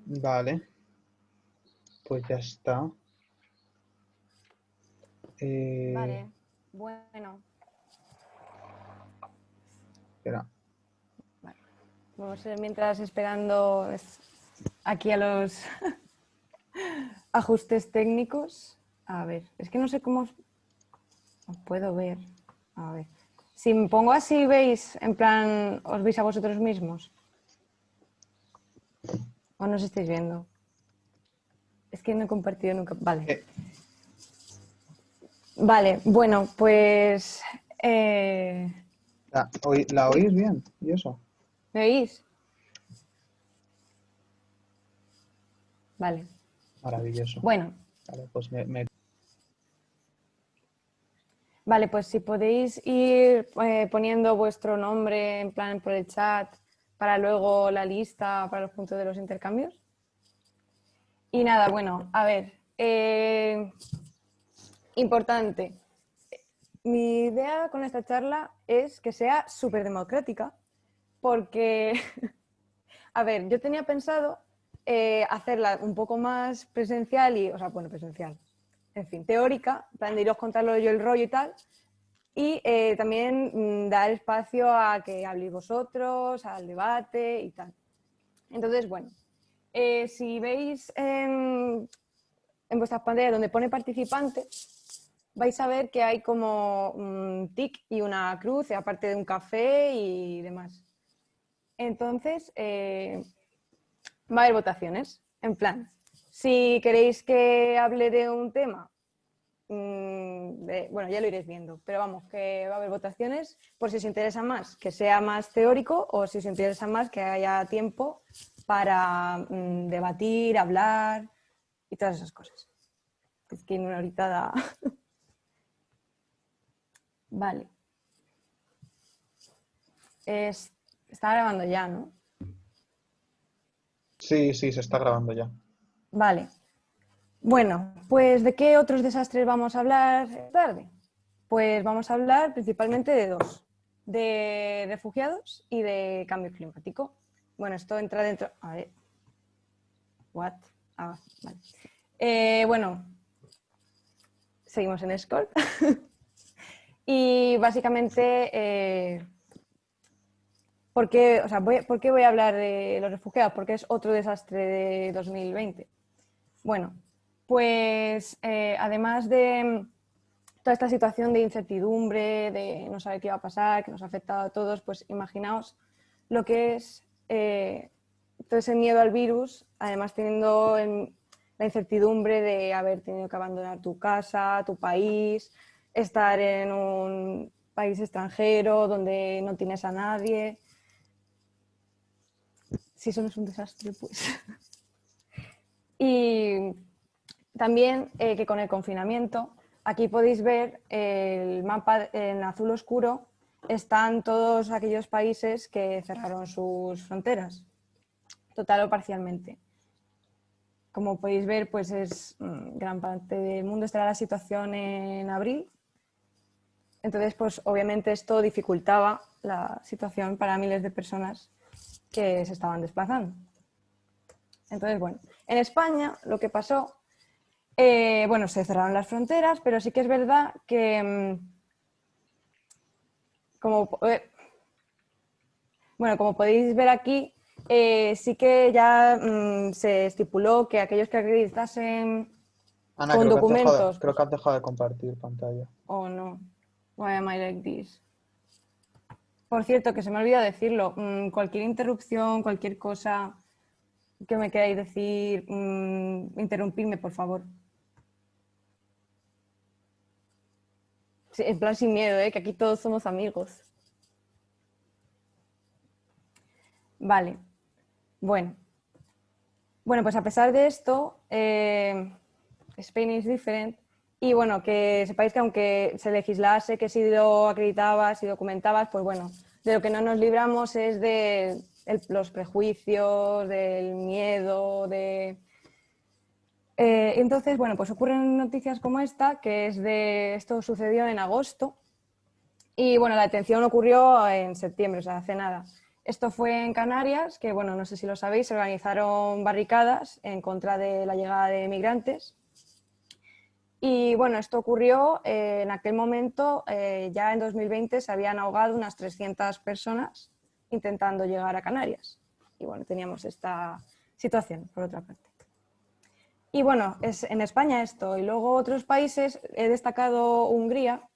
Vale, pues ya está. Vale, bueno, Espera. vale. Vamos mientras esperando aquí a los ajustes técnicos. A ver, es que no sé cómo os puedo ver. A ver. Si me pongo así, ¿veis? En plan, ¿os veis a vosotros mismos? ¿O no os estáis viendo? Es que no he compartido nunca. Vale. Eh, Vale, bueno, pues... eh, ¿La oís bien? ¿Y eso? ¿Me oís? Vale. Maravilloso. Bueno, Vale, pues vale, pues si podéis ir poniendo vuestro nombre en plan por el chat para luego la lista para los puntos de los intercambios. Y nada, bueno, a ver, importante. Mi idea con esta charla es que sea súper democrática porque, a ver, yo tenía pensado hacerla un poco más presencial y, o sea, bueno, presencial, en fin, teórica, en plan de iros contando yo el rollo y tal, y también dar espacio a que habléis vosotros, al debate y tal. Entonces, bueno, si veis en vuestras pantallas donde pone participante, vais a ver que hay como un tic y una cruz, aparte de un café y demás. Entonces, va a haber votaciones, en plan, si queréis que hable de un tema, bueno, ya lo iréis viendo, pero vamos, que va a haber votaciones por si os interesa más que sea más teórico o si os interesa más que haya tiempo para debatir, hablar y todas esas cosas. Es que en una horita da... Vale. Está grabando ya, ¿no? Sí, sí, se está grabando ya. Vale. Bueno, pues ¿de qué otros desastres vamos a hablar esta tarde? Pues vamos a hablar principalmente de dos, de refugiados y de cambio climático. Bueno, esto entra dentro... A ver. What? Ah, vale. Bueno, seguimos en Scorp. Y básicamente, ¿por qué voy a hablar de los refugiados? Porque es otro desastre de 2020. Bueno, pues además de toda esta situación de incertidumbre, de no saber qué va a pasar, que nos ha afectado a todos, pues imaginaos lo que es todo ese miedo al virus, además teniendo la incertidumbre de haber tenido que abandonar tu casa, tu país, estar en un país extranjero donde no tienes a nadie. Si eso no es un desastre, pues... Y también que con el confinamiento, aquí podéis ver el mapa en azul oscuro, están todos aquellos países que cerraron sus fronteras, total o parcialmente. Como podéis ver, pues es gran parte del mundo estará la situación en abril. Entonces, pues obviamente esto dificultaba la situación para miles de personas que se estaban desplazando. Entonces, bueno, en España lo que pasó, bueno, se cerraron las fronteras, pero sí que es verdad que como, bueno, como podéis ver aquí, sí que ya se estipuló que aquellos que acreditasen Ana, con documentos, creo pues, que has dejado de compartir pantalla. oh no, why am I like this? Por cierto, que se me olvida decirlo, cualquier interrupción, cualquier cosa que me queráis decir, interrumpidme, por favor. Sí, en plan sin miedo, que aquí todos somos amigos. Vale, bueno. Bueno, pues a pesar de esto, Spain is different. Y bueno, que sepáis que aunque se legislase que si lo acreditabas, si documentabas, pues bueno, de lo que no nos libramos es de los prejuicios, del miedo, de... entonces, bueno, pues ocurren noticias como esta, que es de... Esto sucedió en agosto y bueno, la detención ocurrió en septiembre, o sea, hace nada. Esto fue en Canarias, que bueno, no sé si lo sabéis, se organizaron barricadas en contra de la llegada de migrantes. Y bueno, esto ocurrió en aquel momento, ya en 2020 se habían ahogado unas 300 personas intentando llegar a Canarias. Y bueno, teníamos esta situación, por otra parte. Y bueno, es en España esto. Y luego otros países, he destacado Hungría,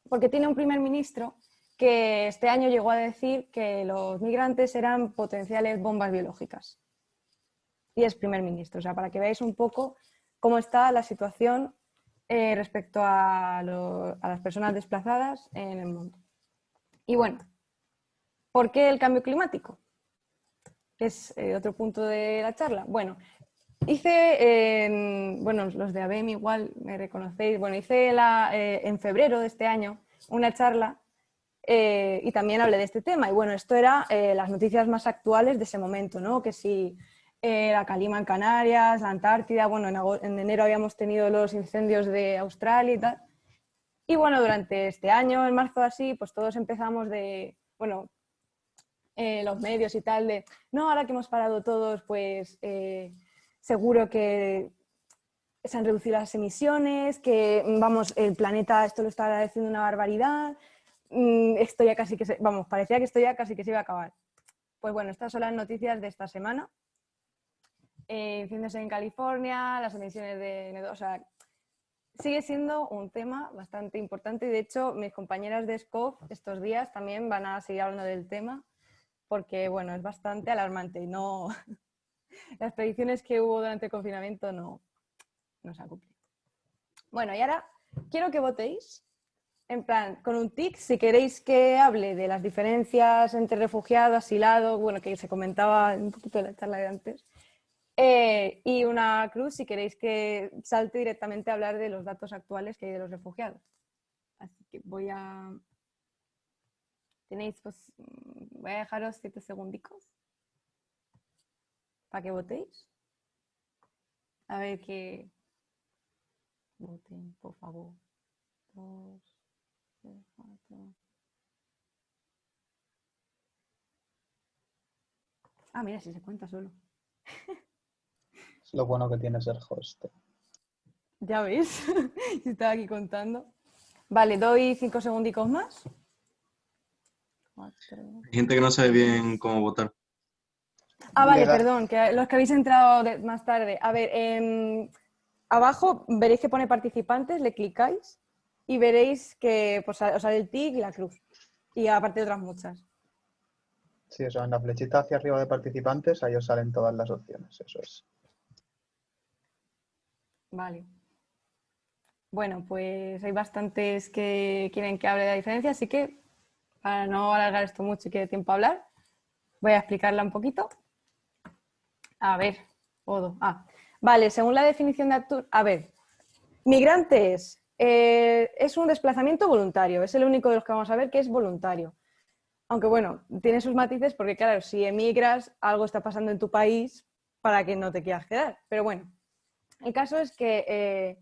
porque tiene un primer ministro que este año llegó a decir que los migrantes eran potenciales bombas biológicas. Y es primer ministro, o sea, para que veáis un poco cómo está la situación respecto a las personas desplazadas en el mundo. Y bueno, ¿por qué el cambio climático? Que es otro punto de la charla. Bueno, bueno, los de ABEM igual me reconocéis, bueno, hice en febrero de este año una charla y también hablé de este tema. Y bueno, esto era las noticias más actuales de ese momento, ¿no? Que si la calima en Canarias, la Antártida, bueno, en enero habíamos tenido los incendios de Australia y tal. Y bueno, durante este año, en marzo así, pues todos empezamos bueno, los medios y tal, no, ahora que hemos parado todos, pues seguro que se han reducido las emisiones, que vamos, el planeta esto lo está agradeciendo una barbaridad, esto ya casi que vamos, parecía que esto ya casi que se iba a acabar. Pues bueno, estas son las noticias de esta semana. Incendios en California, las emisiones de NO2, o sea, sigue siendo un tema bastante importante y de hecho mis compañeras de SCOF estos días también van a seguir hablando del tema porque bueno, es bastante alarmante y no las predicciones que hubo durante el confinamiento no se han cumplido. Bueno, y ahora quiero que votéis en plan, con un tic, si queréis que hable de las diferencias entre refugiado, asilado, bueno, que se comentaba un poquito en la charla de antes, y una cruz si queréis que salte directamente a hablar de los datos actuales que hay de los refugiados. Así que voy a dejaros 7 segundicos para que votéis. A ver que voten, por favor. 2, 3, 4. Ah, mira, si se cuenta solo. Es lo bueno que tiene ser host. Ya veis, estaba aquí contando. Vale, doy 5 segundicos más. 4. Hay gente que no sabe bien cómo votar. Ah, vale, Legal. perdón, que los que habéis entrado más tarde. A ver, abajo veréis que pone participantes, le clicáis y veréis que pues, os sale el tic y la cruz. Y aparte de otras muchas. Sí, eso, en la flechita hacia arriba de participantes, ahí os salen todas las opciones, eso es. Vale. Bueno, pues hay bastantes que quieren que hable de la diferencia, así que para no alargar esto mucho y que dé tiempo a hablar, voy a explicarla un poquito. A ver, Odo. Vale, según la definición de Actur, a ver, migrantes es un desplazamiento voluntario, es el único de los que vamos a ver que es voluntario. Aunque bueno, tiene sus matices porque claro, si emigras, algo está pasando en tu país para que no te quieras quedar. Pero bueno, el caso es que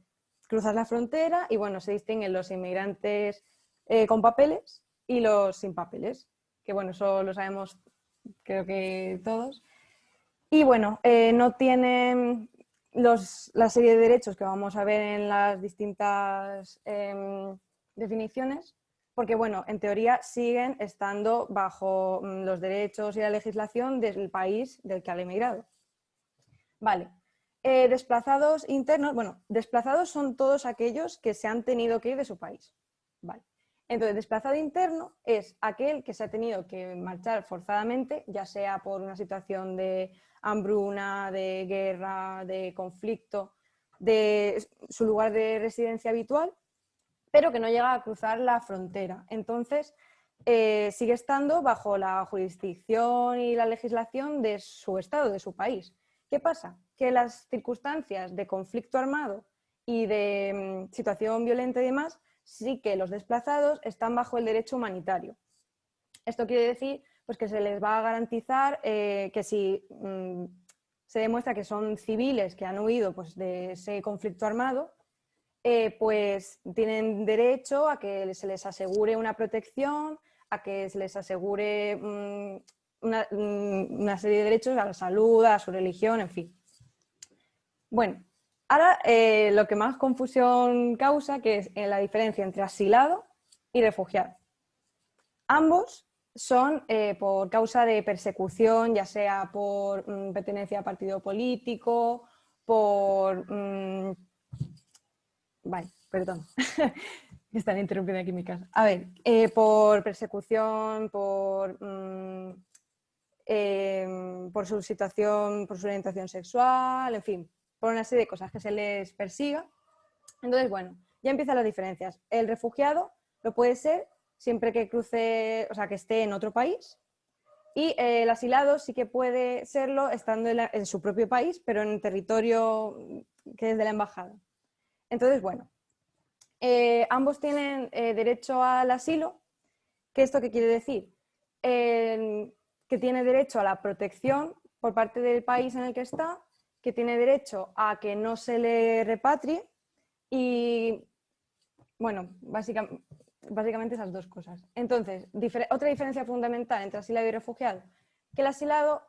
cruzas la frontera y bueno, se distinguen los inmigrantes con papeles y los sin papeles, que bueno, eso lo sabemos creo que todos. Y bueno, no tienen la serie de derechos que vamos a ver en las distintas definiciones, porque bueno, en teoría siguen estando bajo los derechos y la legislación del país del que han emigrado. Vale. Desplazados internos, bueno, desplazados son todos aquellos que se han tenido que ir de su país. Vale. Entonces, desplazado interno es aquel que se ha tenido que marchar forzadamente, ya sea por una situación de hambruna, de guerra, de conflicto, de su lugar de residencia habitual, pero que no llega a cruzar la frontera. Entonces, sigue estando bajo la jurisdicción y la legislación de su estado, de su país. ¿Qué pasa? Que las circunstancias de conflicto armado y de situación violenta y demás, sí que los desplazados están bajo el derecho humanitario. Esto quiere decir pues, que se les va a garantizar que si se demuestra que son civiles que han huido pues, de ese conflicto armado, pues tienen derecho a que se les asegure una protección, a que se les asegure una serie de derechos a la salud, a su religión, en fin. Bueno, ahora lo que más confusión causa, que es la diferencia entre asilado y refugiado. Ambos son por causa de persecución, ya sea por pertenencia a partido político, por... Vale, perdón. Me están interrumpiendo aquí en mi casa. A ver, por persecución, por su situación, por su orientación sexual, en fin, por una serie de cosas que se les persiga. Entonces, bueno, ya empiezan las diferencias. El refugiado lo puede ser siempre que cruce, o sea, que esté en otro país, y el asilado sí que puede serlo estando en su propio país, pero en el territorio que es de la embajada. Entonces, bueno, ambos tienen derecho al asilo. ¿Qué esto qué quiere decir? Que tiene derecho a la protección por parte del país en el que está, que tiene derecho a que no se le repatrie y, bueno, básicamente esas dos cosas. Entonces, otra diferencia fundamental entre asilado y refugiado, que el asilado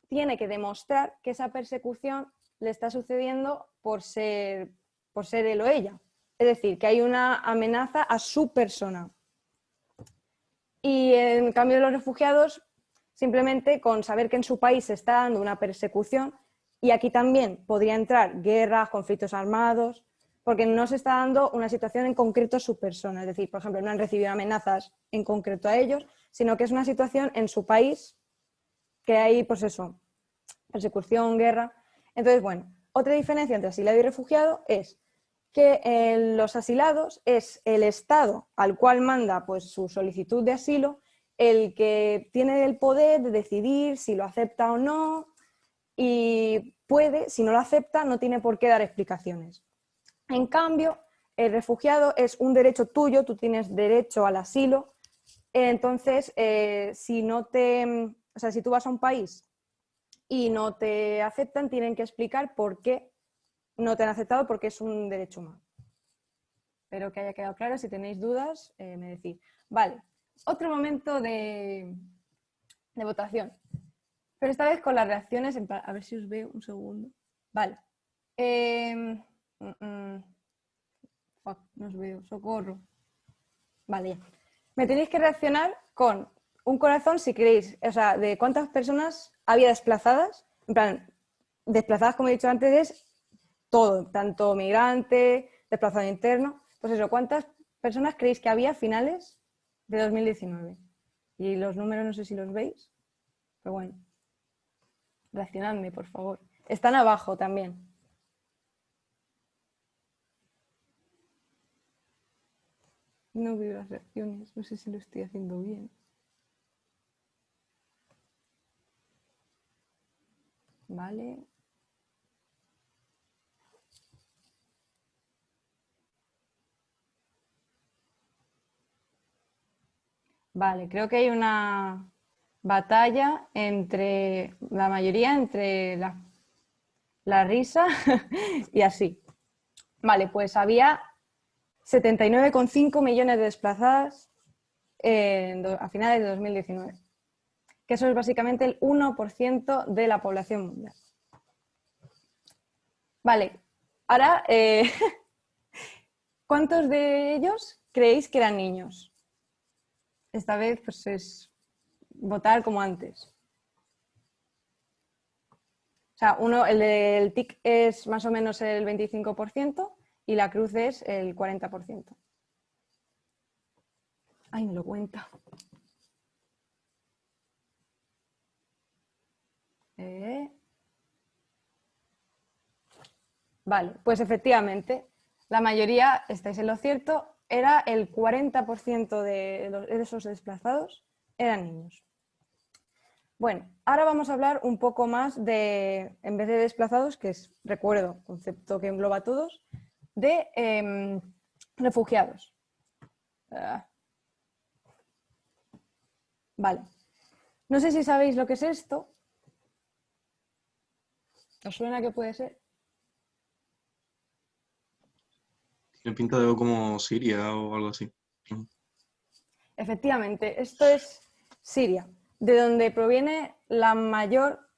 tiene que demostrar que esa persecución le está sucediendo por ser él o ella. Es decir, que hay una amenaza a su persona. Y en cambio los refugiados, simplemente con saber que en su país se está dando una persecución, y aquí también podría entrar guerras, conflictos armados, porque no se está dando una situación en concreto a su persona. Es decir, por ejemplo, no han recibido amenazas en concreto a ellos, sino que es una situación en su país que hay, pues eso, persecución, guerra. Entonces, bueno, otra diferencia entre asilado y refugiado es que los asilados es el Estado al cual manda pues, su solicitud de asilo el que tiene el poder de decidir si lo acepta o no, y puede, si no lo acepta, no tiene por qué dar explicaciones. En cambio, el refugiado es un derecho tuyo, tú tienes derecho al asilo, entonces si tú vas a un país y no te aceptan, tienen que explicar por qué no te han aceptado, porque es un derecho humano. Espero que haya quedado claro. Si tenéis dudas, me decís. Vale, otro momento de votación. Pero esta vez con las reacciones, a ver si os veo un segundo. Vale. Fuck, no os veo, socorro. Vale, ya. Me tenéis que reaccionar con un corazón si queréis, o sea, de cuántas personas había desplazadas. En plan, desplazadas, como he dicho antes, es todo, tanto migrante, desplazado interno. Pues eso, ¿cuántas personas creéis que había a finales de 2019? Y los números no sé si los veis, pero bueno, reaccionadme, por favor. Están abajo también. No veo las reacciones, no sé si lo estoy haciendo bien. Vale. Vale, creo que hay una batalla entre la mayoría, entre la risa y así. Vale, pues había 79,5 millones de desplazadas a finales de 2019, que eso es básicamente el 1% de la población mundial. Vale, ahora, ¿cuántos de ellos creéis que eran niños? Esta vez pues es votar como antes. O sea, el del TIC es más o menos el 25% y la cruz es el 40%. Ay, me lo cuenta. Vale, pues efectivamente, la mayoría, estáis en lo cierto, era el 40% de esos desplazados eran niños. Bueno, ahora vamos a hablar un poco más de, en vez de desplazados, que es, recuerdo, concepto que engloba a todos, de refugiados. Vale. No sé si sabéis lo que es esto. ¿Os suena que puede ser? Tiene pinta de algo como Siria o algo así. Efectivamente, esto es Siria. de donde proviene la mayor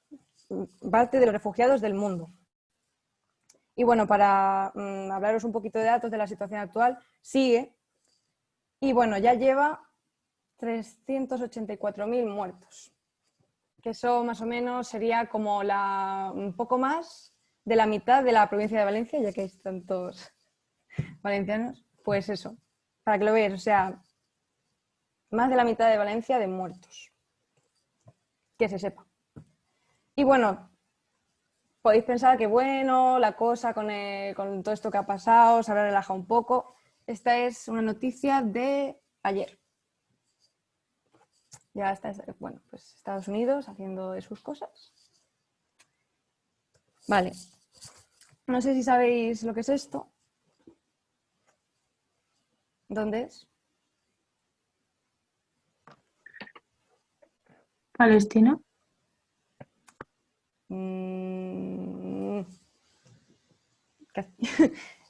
parte de los refugiados del mundo. Y bueno, para hablaros un poquito de datos de la situación actual, sigue. Y bueno, ya lleva 384.000 muertos, que eso más o menos sería como un poco más de la mitad de la provincia de Valencia, ya que hay tantos valencianos. Pues eso, para que lo veáis, o sea, más de la mitad de Valencia de muertos, que se sepa. Y bueno, podéis pensar que bueno, la cosa con todo esto que ha pasado se habrá relajado un poco. Esta es una noticia de ayer. Ya está, bueno, pues Estados Unidos haciendo de sus cosas. Vale. No sé si sabéis lo que es esto. ¿Dónde es? Palestina.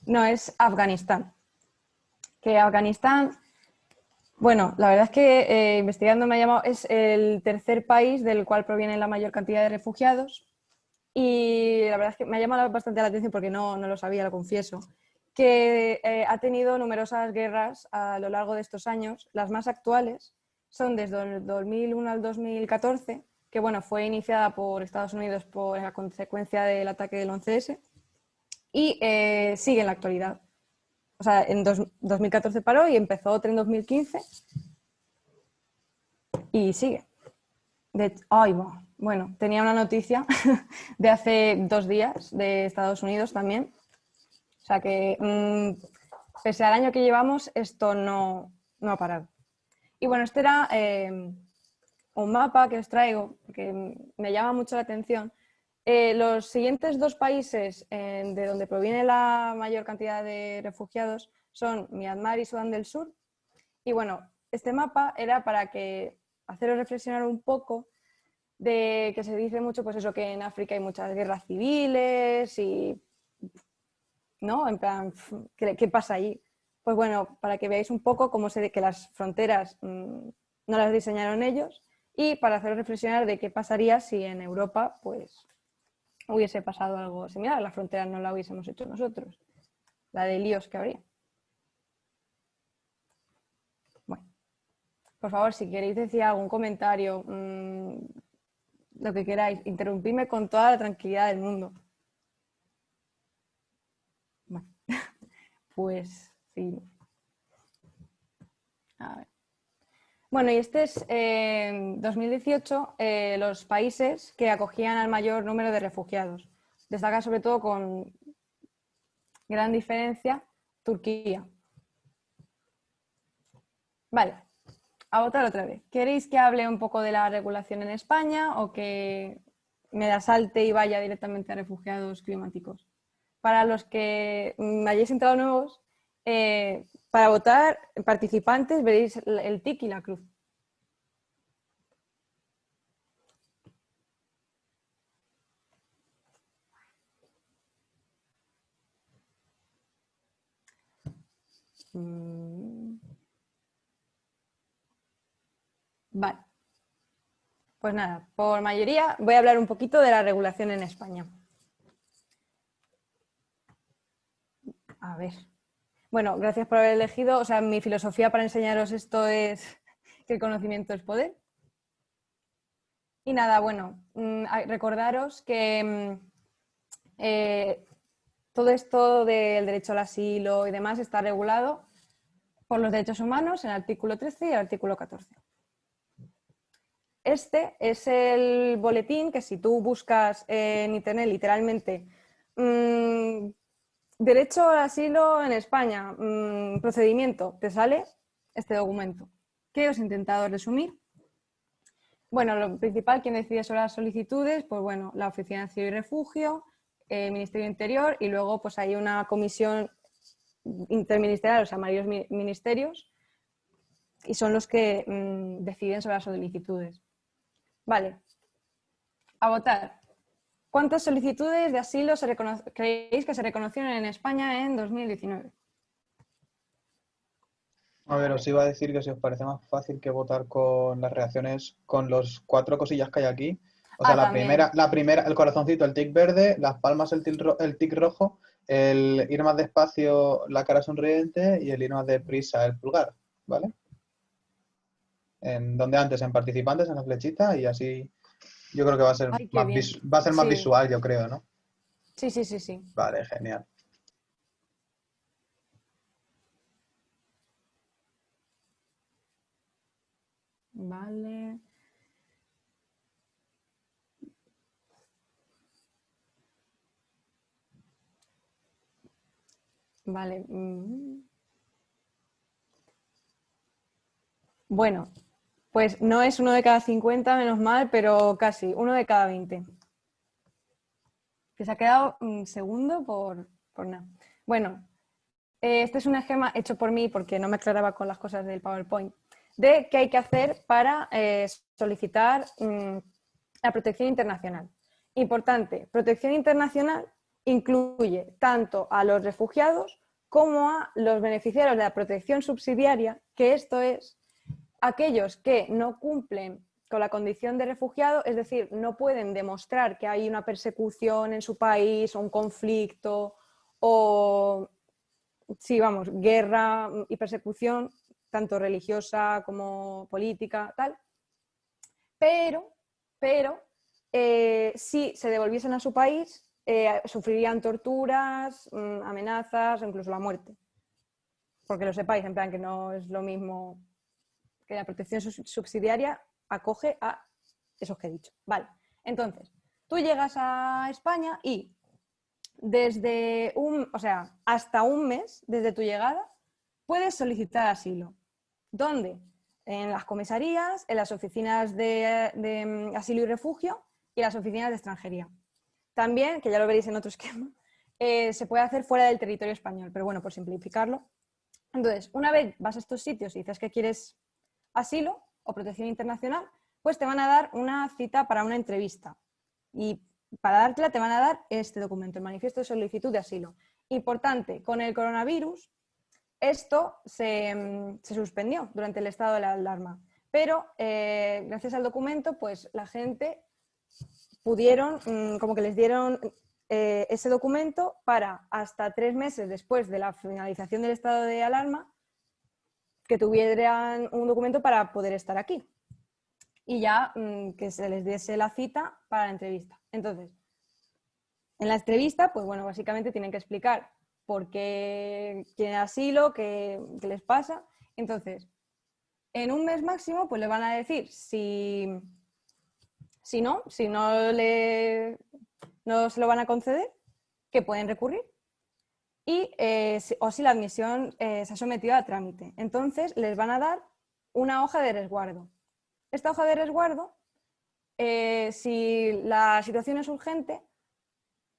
No, es Afganistán. Que Afganistán, bueno, la verdad es que investigando me ha llamado, es el tercer país del cual proviene la mayor cantidad de refugiados. Y la verdad es que me ha llamado bastante la atención porque no lo sabía, lo confieso, que ha tenido numerosas guerras a lo largo de estos años. Las más actuales son desde el 2001 al 2014, que bueno, fue iniciada por Estados Unidos por la consecuencia del ataque del 11S y sigue en la actualidad. O sea, en 2014 paró y empezó otra en 2015 y sigue. Bueno, tenía una noticia de hace 2 días de Estados Unidos también. O sea que, pese al año que llevamos, esto no ha parado. Y bueno, este era un mapa que os traigo, que me llama mucho la atención. Los siguientes 2 países de donde proviene la mayor cantidad de refugiados son Myanmar y Sudán del Sur. Y bueno, este mapa era para haceros reflexionar un poco de que se dice mucho, pues eso, que en África hay muchas guerras civiles y, ¿no? En plan, ¿qué pasa ahí? Pues bueno, para que veáis un poco cómo que las fronteras no las diseñaron ellos y para haceros reflexionar de qué pasaría si en Europa, pues, hubiese pasado algo similar. La frontera no la hubiésemos hecho nosotros. La de líos que habría. Bueno, por favor, si queréis decir algún comentario, lo que queráis, interrumpidme con toda la tranquilidad del mundo. Bueno, pues sí. A ver. Bueno, y este es 2018 los países que acogían al mayor número de refugiados. Destaca sobre todo con gran diferencia Turquía. Vale, a votar otra vez. ¿Queréis que hable un poco de la regulación en España o que me la salte y vaya directamente a refugiados climáticos? Para los que hayáis entrado nuevos, para votar, participantes, veréis el tic y la cruz. Vale. Pues nada, por mayoría voy a hablar un poquito de la regulación en España. A ver. Bueno, gracias por haber elegido. O sea, mi filosofía para enseñaros esto es que el conocimiento es poder. Y nada, bueno, recordaros que todo esto del derecho al asilo y demás está regulado por los derechos humanos en el artículo 13 y el artículo 14. Este es el boletín que si tú buscas en internet literalmente derecho al asilo en España, procedimiento, te sale este documento que os he intentado resumir. Bueno, lo principal, quien decide sobre las solicitudes, pues bueno, la Oficina de Asilo y Refugio, el Ministerio de Interior y luego pues hay una comisión interministerial, o sea, varios ministerios y son los que deciden sobre las solicitudes. Vale, a votar. ¿Cuántas solicitudes de asilo creéis que se reconocieron en España en 2019? A ver, os iba a decir que si os parece más fácil que votar con las reacciones con los 4 cosillas que hay aquí. O sea, Ah, también. la primera, el corazoncito, el tic verde, las palmas, el tic rojo, el ir más despacio, la cara sonriente y el ir más deprisa, el pulgar, ¿vale? En donde antes, en participantes, en la flechita, y así yo creo que va a ser Ay, qué más bien. va a ser más Sí, visual, yo creo, ¿no? sí, sí, sí, sí. Vale, genial. Vale. Vale. Bueno, pues no es 1 de cada 50, menos mal, pero casi, 1 de cada 20. Que se ha quedado segundo por nada. Bueno, este es un esquema hecho por mí porque no me aclaraba con las cosas del PowerPoint, de qué hay que hacer para solicitar la protección internacional. Importante, protección internacional incluye tanto a los refugiados como a los beneficiarios de la protección subsidiaria, que esto es aquellos que no cumplen con la condición de refugiado, es decir, no pueden demostrar que hay una persecución en su país o un conflicto o, sí, vamos, guerra y persecución, tanto religiosa como política, tal, pero si se devolviesen a su país, sufrirían torturas, amenazas o incluso la muerte. Porque lo sepáis, en plan que no es lo mismo que la protección subsidiaria acoge a esos que he dicho. Vale, entonces, tú llegas a España y hasta un mes desde tu llegada, puedes solicitar asilo. ¿Dónde? En las comisarías, en las oficinas de asilo y refugio y las oficinas de extranjería. También, que ya lo veréis en otro esquema, se puede hacer fuera del territorio español, pero bueno, por simplificarlo. Entonces, una vez vas a estos sitios y dices que quieres asilo o protección internacional, pues te van a dar una cita para una entrevista. Y para dártela te van a dar este documento, el manifiesto de solicitud de asilo. Importante, con el coronavirus esto se suspendió durante el estado de la alarma, pero gracias al documento pues la gente pudieron, como que les dieron ese documento para hasta 3 meses después de la finalización del estado de alarma que tuvieran un documento para poder estar aquí y ya que se les diese la cita para la entrevista. Entonces, en la entrevista, pues bueno, básicamente tienen que explicar por qué quieren asilo, qué les pasa. Entonces, en un mes máximo, pues le van a decir si no se lo van a conceder, que pueden recurrir y o si la admisión se ha sometido a trámite. Entonces, les van a dar una hoja de resguardo. Esta hoja de resguardo, si la situación es urgente,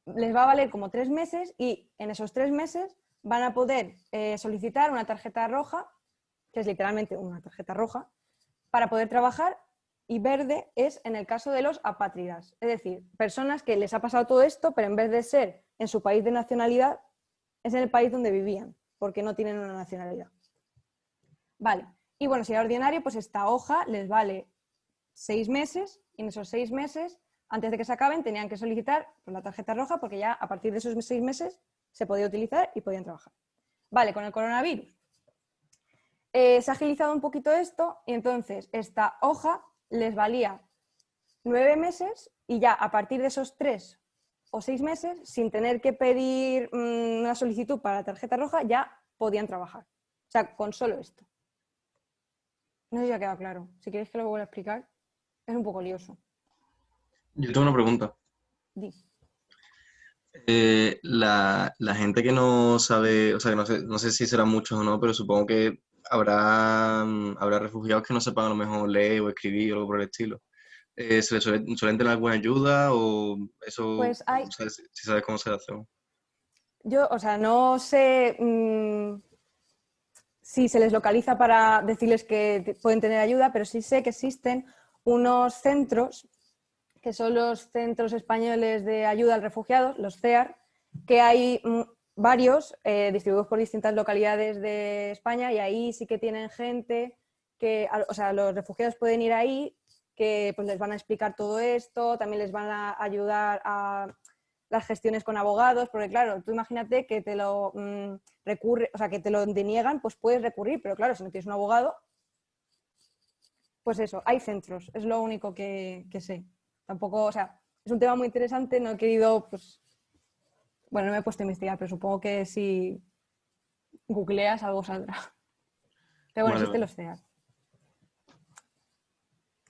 les va a valer como 3 meses y en esos 3 meses van a poder solicitar una tarjeta roja, que es literalmente una tarjeta roja, para poder trabajar, y verde es en el caso de los apátridas, es decir, personas que les ha pasado todo esto, pero en vez de ser en su país de nacionalidad, es en el país donde vivían, porque no tienen una nacionalidad. Vale, y bueno, si era ordinario, pues esta hoja les vale 6 meses, y en esos 6 meses, antes de que se acaben, tenían que solicitar pues, la tarjeta roja, porque ya a partir de esos 6 meses se podía utilizar y podían trabajar. Vale, con el coronavirus se ha agilizado un poquito esto y entonces esta hoja les valía 9 meses y ya a partir de esos 3 o 6 meses, sin tener que pedir una solicitud para la tarjeta roja, ya podían trabajar. O sea, con solo esto. No sé si ha quedado claro. Si queréis que lo vuelva a explicar, es un poco lioso. Yo tengo una pregunta. Di. La gente que no sabe, o sea, que no sé si serán muchos o no, pero supongo que habrá refugiados que no sepan a lo mejor leer o escribir o algo por el estilo. ¿Se les suelen tener alguna ayuda o eso, Pues hay, sabes, si sabes cómo se hace? yo, o sea, no sé si se les localiza para decirles que pueden tener ayuda, pero sí sé que existen unos centros, que son los Centros Españoles de Ayuda al Refugiado, los CEAR, que hay varios distribuidos por distintas localidades de España y ahí sí que tienen gente que, o sea, los refugiados pueden ir ahí, que pues les van a explicar todo esto, también les van a ayudar a las gestiones con abogados, porque claro, tú imagínate que te lo o sea, que te lo deniegan, pues puedes recurrir, pero claro, si no tienes un abogado, pues eso, hay centros, es lo único que sé. Tampoco, o sea, es un tema muy interesante, no he querido, pues, bueno, no me he puesto a investigar, pero supongo que si googleas algo saldrá. Pero bueno, Vale, existen vale. los CEAR.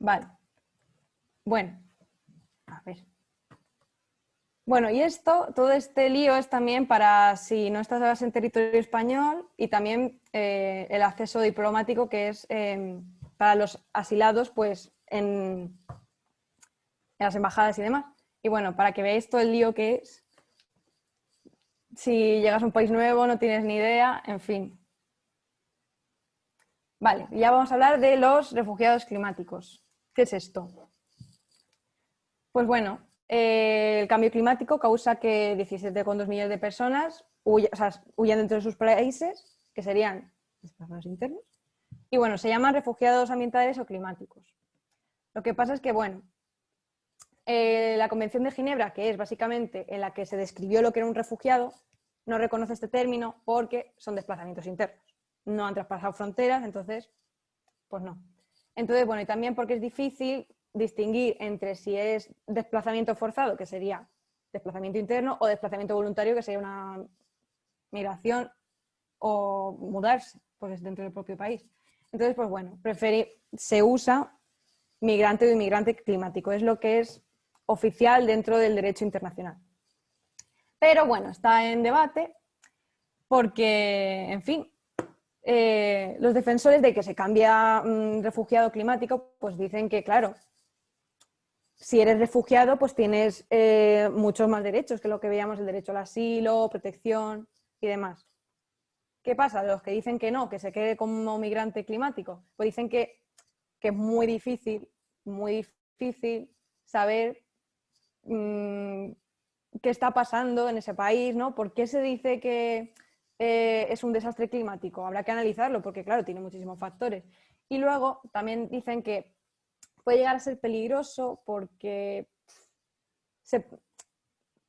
Vale. Bueno, a ver. Bueno, y todo este lío es también para si no estás en territorio español y también el acceso diplomático que es para los asilados pues en las embajadas y demás. Y bueno, para que veáis todo el lío que es, si llegas a un país nuevo, no tienes ni idea, en fin. Vale, ya vamos a hablar de los refugiados climáticos. ¿Qué es esto? Pues bueno, el cambio climático causa que 17,2 millones de personas huyan dentro de sus países, que serían desplazados internos, y bueno, se llaman refugiados ambientales o climáticos. Lo que pasa es que, bueno, la Convención de Ginebra, que es básicamente en la que se describió lo que era un refugiado, no reconoce este término porque son desplazamientos internos. No han traspasado fronteras, entonces, pues no. Entonces, bueno, y también porque es difícil distinguir entre si es desplazamiento forzado, que sería desplazamiento interno, o desplazamiento voluntario, que sería una migración o mudarse pues, dentro del propio país. Entonces, pues bueno, se usa migrante o inmigrante climático, es lo que es oficial dentro del derecho internacional. Pero bueno, está en debate porque, en fin, los defensores de que se cambia refugiado climático, pues dicen que, claro, si eres refugiado, pues tienes muchos más derechos que lo que veíamos, el derecho al asilo, protección y demás. ¿Qué pasa? Los que dicen que no, que se quede como migrante climático, pues dicen que es muy difícil saber qué está pasando en ese país, ¿no? ¿Por qué se dice que es un desastre climático? Habrá que analizarlo porque, claro, tiene muchísimos factores. Y luego también dicen que puede llegar a ser peligroso porque se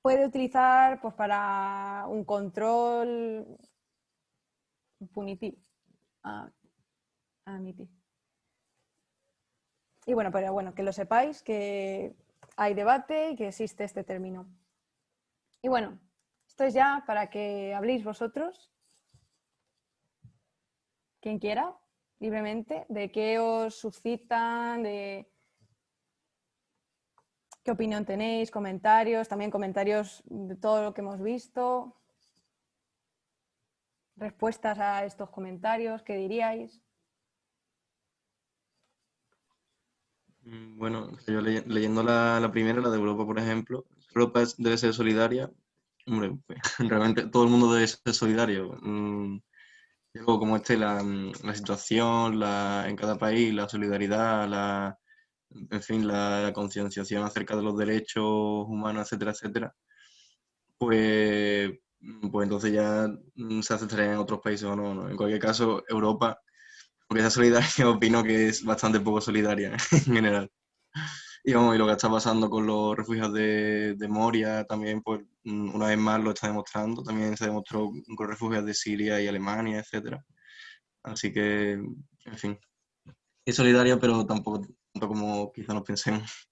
puede utilizar pues, para un control punitivo. Y bueno, pero bueno, que lo sepáis, que hay debate y que existe este término. Y bueno, esto es ya para que habléis vosotros, quien quiera, libremente, de qué os suscitan, de qué opinión tenéis, comentarios, también comentarios de todo lo que hemos visto, respuestas a estos comentarios, ¿qué diríais? Bueno, yo leyendo la primera, la de Europa, por ejemplo, Europa debe ser solidaria. Hombre, pues, realmente todo el mundo debe ser solidario. Y luego, como esté la situación en cada país, la solidaridad, en fin, la concienciación acerca de los derechos humanos, etcétera, etcétera, pues, pues entonces ya se aceptaría en otros países o no, ¿no? En cualquier caso, Europa, aunque sea solidaria, opino que es bastante poco solidaria en general. Y, vamos, y lo que está pasando con los refugiados de Moria también, pues una vez más lo está demostrando. También se demostró con refugiados de Siria y Alemania, etcétera. Así que, en fin, es solidaria, pero tampoco tanto como quizá nos pensemos.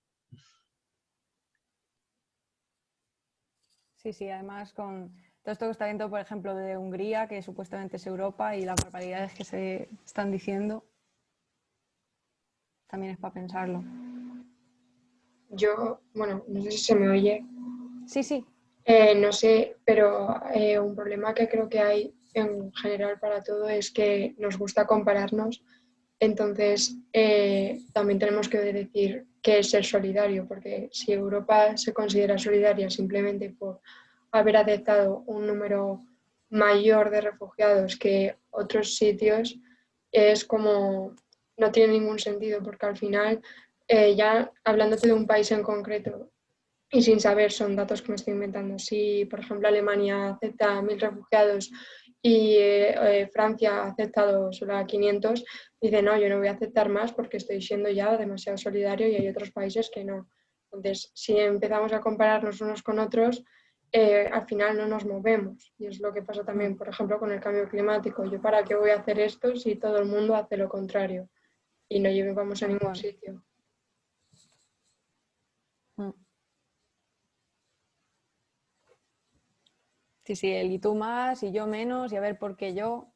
Sí, sí, además con todo esto que está viendo, por ejemplo, de Hungría, que supuestamente es Europa, y las barbaridades que se están diciendo, también es para pensarlo. Yo, bueno, no sé si se me oye. Sí, sí. No sé, pero un problema que creo que hay en general para todo es que nos gusta compararnos. Entonces, también tenemos que decir qué es ser solidario, porque si Europa se considera solidaria simplemente por haber aceptado un número mayor de refugiados que otros sitios, es como, no tiene ningún sentido, porque al final, ya hablándote de un país en concreto, y sin saber, son datos que me estoy inventando. Si, por ejemplo, Alemania acepta 1.000 refugiados y Francia ha aceptado solo a 500, dice, no, yo no voy a aceptar más porque estoy siendo ya demasiado solidario y hay otros países que no. Entonces, si empezamos a compararnos unos con otros, al final no nos movemos. Y es lo que pasa también, por ejemplo, con el cambio climático. ¿Yo para qué voy a hacer esto si todo el mundo hace lo contrario y no llevamos a ningún sitio? Sí, sí, el y tú más y yo menos y a ver por qué yo,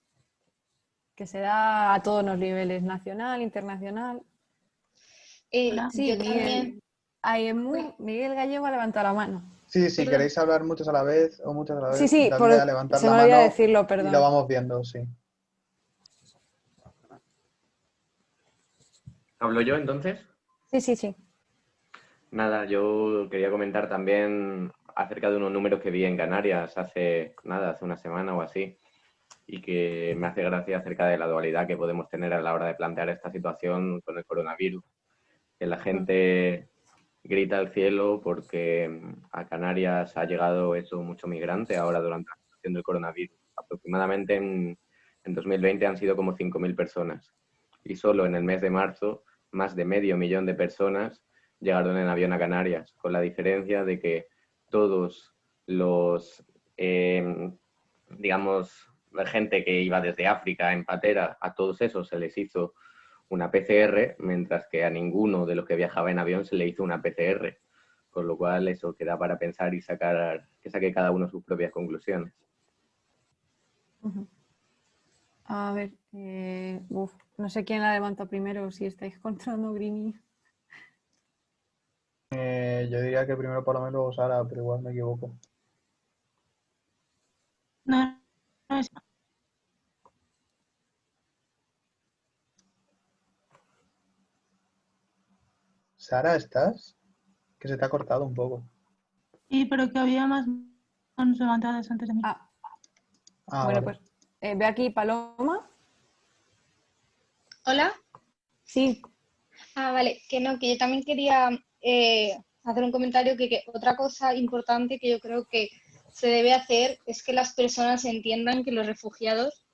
que se da a todos los niveles, nacional, internacional. Sí, yo también. Miguel Gallego ha levantado la mano. Sí, si queréis hablar muchos a la vez o muchas a la vez, Sí, dadle a levantar se la me olvidó mano decirlo, y perdón. lo vamos viendo, sí. ¿Hablo yo entonces? Sí. Nada, yo quería comentar también acerca de unos números que vi en Canarias hace una semana o así, y que me hace gracia acerca de la dualidad que podemos tener a la hora de plantear esta situación con el coronavirus. Que la gente grita al cielo porque a Canarias ha llegado mucho migrante ahora durante la situación del coronavirus. Aproximadamente en 2020 han sido como 5.000 personas. Y solo en el mes de marzo, más de 500.000 de personas llegaron en avión a Canarias, con la diferencia de que todos los, digamos, la gente que iba desde África en patera, a todos esos se les hizo una PCR, mientras que a ninguno de los que viajaba en avión se le hizo una PCR. Con lo cual eso queda para pensar y que saque cada uno sus propias conclusiones. A ver, no sé quién la levanta primero, si estáis contando Grimi. Yo diría que primero Paloma y luego Sara, pero igual me equivoco. No es... Sara, ¿estás? Que se te ha cortado un poco. Sí, pero que había más manos levantadas antes de mí. Bueno, vale. pues ve aquí Paloma. ¿Hola? Sí. Vale, que yo también quería hacer un comentario que otra cosa importante que yo creo que se debe hacer es que las personas entiendan que los refugiados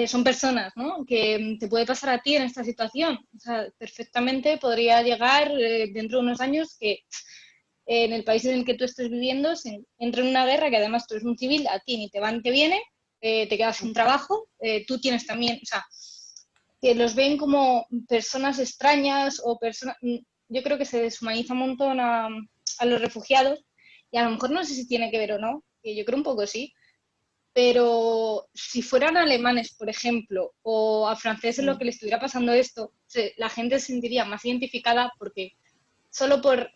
son personas, ¿no? Que te puede pasar a ti en esta situación. O sea, perfectamente podría llegar dentro de unos años que en el país en el que tú estés viviendo se entra en una guerra que además tú eres un civil, a ti ni te va ni te viene, te quedas sin trabajo, tú tienes también, o sea, que los ven como personas extrañas o personas... Yo creo que se deshumaniza un montón a los refugiados y a lo mejor no sé si tiene que ver o no, que yo creo un poco sí, pero si fueran alemanes, por ejemplo, o a franceses lo que les estuviera pasando esto, la gente se sentiría más identificada porque solo por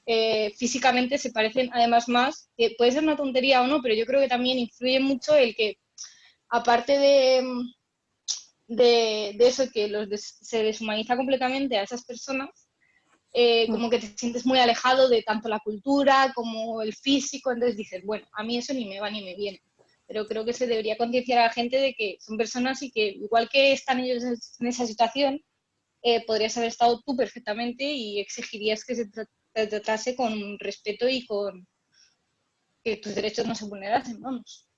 físicamente se parecen además más, que puede ser una tontería o no, pero yo creo que también influye mucho el que, aparte de eso, que se deshumaniza completamente a esas personas, como que te sientes muy alejado de tanto la cultura como el físico, entonces dices, bueno, a mí eso ni me va ni me viene. Pero creo que se debería concienciar a la gente de que son personas y que igual que están ellos en esa situación, podrías haber estado tú perfectamente y exigirías que se te tratase con respeto y con que tus derechos no se vulnerasen, vamos.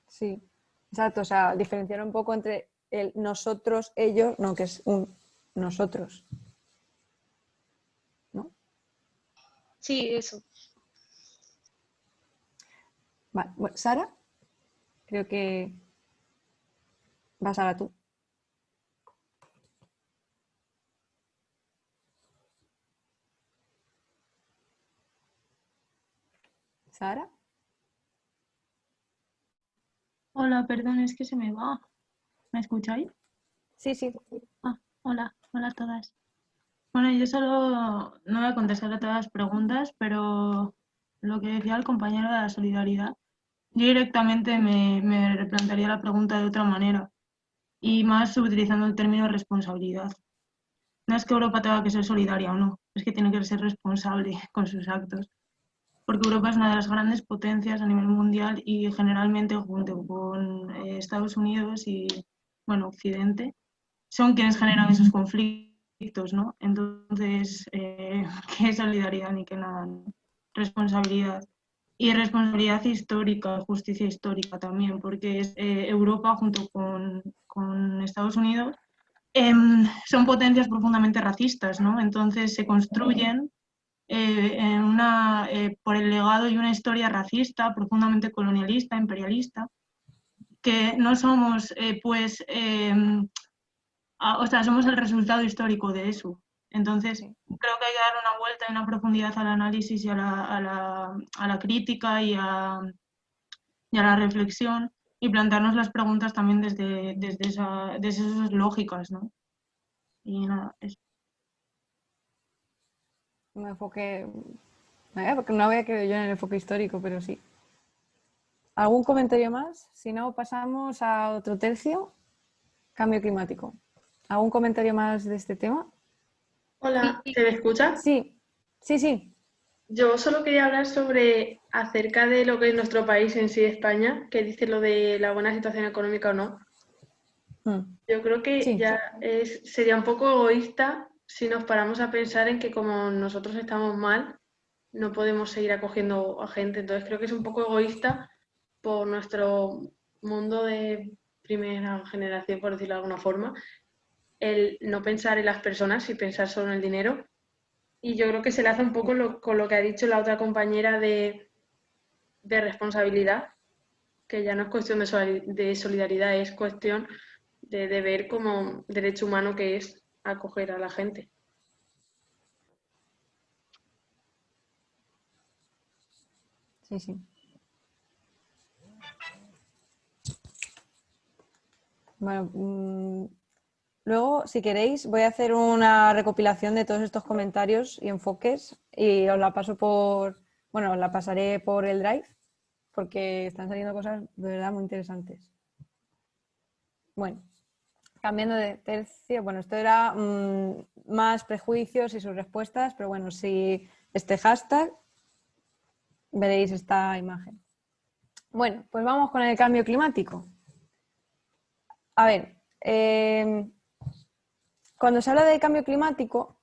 Sí, exacto, o sea, diferenciar un poco entre el nosotros, ellos, no, que es un nosotros, ¿no? Sí, eso. Vale, bueno, Sara, creo que vas ahora tú. ¿Sara? Hola, perdón, es que se me va. ¿Me escucháis? Sí, sí. Hola a todas. Bueno, yo solo no voy a contestar a todas las preguntas, pero lo que decía el compañero de la solidaridad, yo directamente me replantearía la pregunta de otra manera y más utilizando el término responsabilidad. No es que Europa tenga que ser solidaria o no, es que tiene que ser responsable con sus actos. Porque Europa es una de las grandes potencias a nivel mundial y generalmente junto con Estados Unidos y, bueno, Occidente, son quienes generan esos conflictos, ¿no? Entonces, qué solidaridad ni qué nada, ¿no? responsabilidad. Y responsabilidad histórica, justicia histórica también, porque es, Europa junto con Estados Unidos son potencias profundamente racistas, ¿no? Entonces se construyen por el legado y una historia racista, profundamente colonialista, imperialista, que no somos, o sea, somos el resultado histórico de eso. Entonces, creo que hay que dar una vuelta y una profundidad al análisis y a la crítica y a la reflexión y plantearnos las preguntas también desde esas lógicas, ¿no? Y nada, eso. Un enfoque... porque no había creído yo en el enfoque histórico, pero sí. ¿Algún comentario más? Si no, pasamos a otro tercio. Cambio climático. ¿Algún comentario más de este tema? Hola, ¿se me escucha? Sí, sí, sí. Yo solo quería hablar acerca de lo que es nuestro país en sí, España, que dice lo de la buena situación económica o no. Yo creo que Sí. ya sería un poco egoísta si nos paramos a pensar en que como nosotros estamos mal, no podemos seguir acogiendo a gente. Entonces creo que es un poco egoísta por nuestro mundo de primera generación, por decirlo de alguna forma, el no pensar en las personas y pensar solo en el dinero. Y yo creo que se le hace un poco con lo que ha dicho la otra compañera de responsabilidad, que ya no es cuestión de solidaridad, es cuestión de ver como derecho humano que es acoger a la gente. Sí, sí. Bueno, luego, si queréis, voy a hacer una recopilación de todos estos comentarios y enfoques y os la paso os la pasaré por el Drive porque están saliendo cosas de verdad muy interesantes. Bueno, cambiando de tercio, bueno, esto era más prejuicios y sus respuestas, pero bueno, si este hashtag veréis esta imagen. Bueno, pues vamos con el cambio climático. A ver, cuando se habla de cambio climático,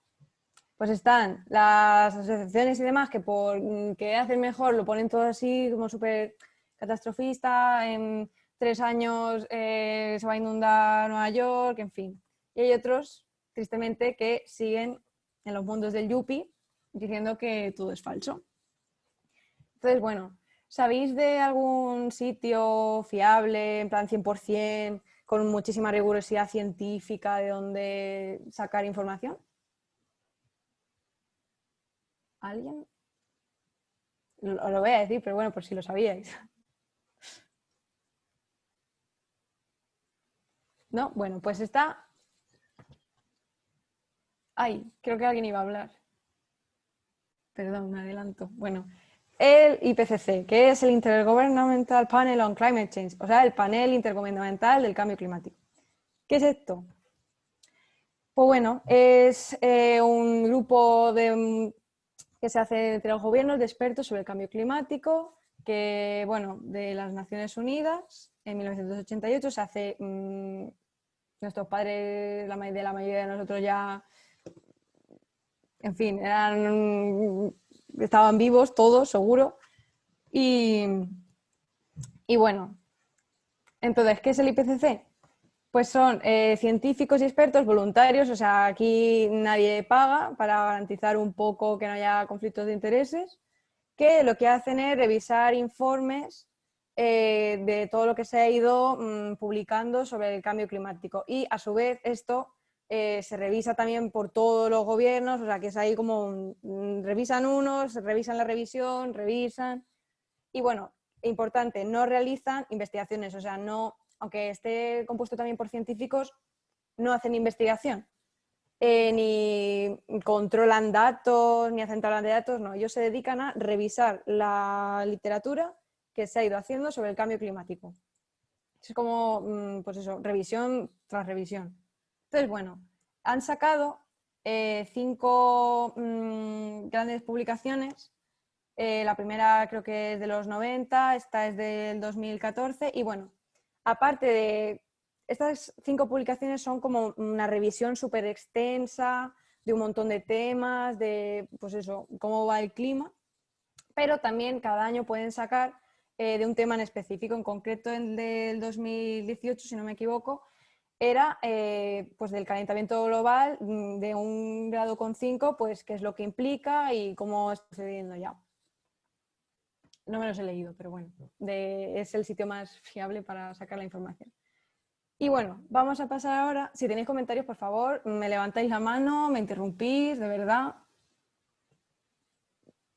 pues están las asociaciones y demás que por que hacen mejor lo ponen todo así como súper catastrofista, en 3 años se va a inundar Nueva York, en fin. Y hay otros, tristemente, que siguen en los mundos del yuppie diciendo que todo es falso. Entonces, bueno, ¿sabéis de algún sitio fiable, en plan 100%, con muchísima rigurosidad científica de donde sacar información? ¿Alguien? Os lo voy a decir, pero bueno, por si lo sabíais. ¿No? Bueno, pues está... Ay, creo que alguien iba a hablar. Perdón, me adelanto. Bueno, el IPCC, que es el Intergovernmental Panel on Climate Change, o sea, el panel intergubernamental del cambio climático. ¿Qué es esto? Pues bueno, es un grupo que se hace entre los gobiernos de expertos sobre el cambio climático, que, bueno, de las Naciones Unidas, en 1988 se hace, nuestros padres, la mayoría de nosotros ya, en fin, estaban vivos todos, seguro, y bueno, entonces, ¿qué es el IPCC? Pues son científicos y expertos voluntarios, o sea, aquí nadie paga para garantizar un poco que no haya conflictos de intereses, que lo que hacen es revisar informes de todo lo que se ha ido publicando sobre el cambio climático. Y a su vez esto se revisa también por todos los gobiernos, o sea, que es ahí como revisan unos, revisan la revisión, revisan. Y bueno, importante, no realizan investigaciones, o sea, no, aunque esté compuesto también por científicos, no hacen investigación, ni controlan datos, ni hacen tablas de datos, no, ellos se dedican a revisar la literatura que se ha ido haciendo sobre el cambio climático. Es como, pues eso, revisión tras revisión. Entonces, bueno, han sacado 5 grandes publicaciones. La primera creo que es de los 90, esta es del 2014 y bueno, aparte de estas 5 publicaciones son como una revisión súper extensa de un montón de temas, de pues eso, cómo va el clima pero también cada año pueden sacar de un tema en específico. En concreto, el del 2018, si no me equivoco, era pues del calentamiento global de 1,5 grados, pues qué es lo que implica y cómo está sucediendo ya. No me los he leído, pero bueno, es el sitio más fiable para sacar la información. Y bueno, vamos a pasar ahora. Si tenéis comentarios, por favor, me levantáis la mano, me interrumpís, de verdad.